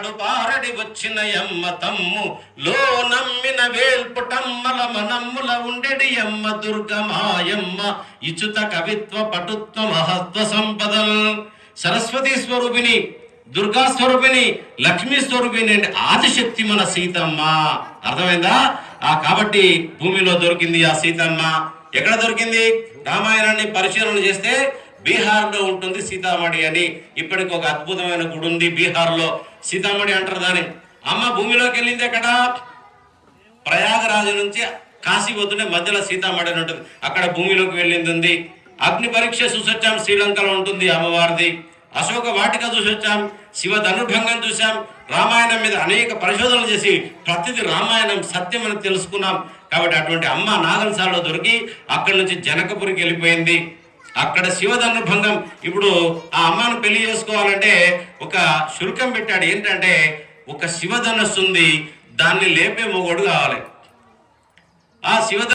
కడుపారడి వచ్చిన యమ్మ తమ్ము లో నమ్మిన వేల్పుటమ్మల మనమ్ముల ఉండెడి యమ్మ దుర్గమాయమ్మ ఇచుత కవిత్వ పటుత్వ మహత్వ సంపదల్. సరస్వతి స్వరూపిణి, దుర్గా స్వరూపిణి, లక్ష్మీ స్వరూపిణి అంటే ఆదిశక్తి మన సీతమ్మ. అర్థమైందా? కాబట్టి భూమిలో దొరికింది ఆ సీతమ్మ. ఎక్కడ దొరికింది? రామాయణాన్ని పరిశీలన చేస్తే బీహార్ లో ఉంటుంది సీతామణి అని. ఇప్పటికి ఒక అద్భుతమైన గుడి ఉంది బీహార్ లో, సీతామణి అంటారు దాని. అమ్మ భూమిలోకి వెళ్ళింది ఎక్కడ? ప్రయాగరాజు నుంచి కాశీ పోతుంటే మధ్యలో సీతామణి అని ఉంటుంది, అక్కడ భూమిలోకి వెళ్ళింది ఉంది. అగ్ని పరీక్ష చూసొచ్చాం, శ్రీలంకలో ఉంటుంది అమ్మవారిది. అశోక వాటిక చూసొచ్చాం, శివ ధనుర్భంగం చూసాం. రామాయణం మీద అనేక పరిశోధనలు చేసి ప్రతిది రామాయణం సత్యం అని తెలుసుకున్నాం. కాబట్టి అటువంటి అమ్మ నాగల్సాలో దొరికి అక్కడి నుంచి జనకపురికి వెళ్ళిపోయింది. అక్కడ శివధనుర్భంగం. ఇప్పుడు ఆ అమ్మను పెళ్లి చేసుకోవాలంటే ఒక శుల్కం పెట్టాడు. ఏంటంటే ఒక శివధనస్సు ఉంది, దాన్ని లేపే మొగోడు కావాలి. ఆ శివ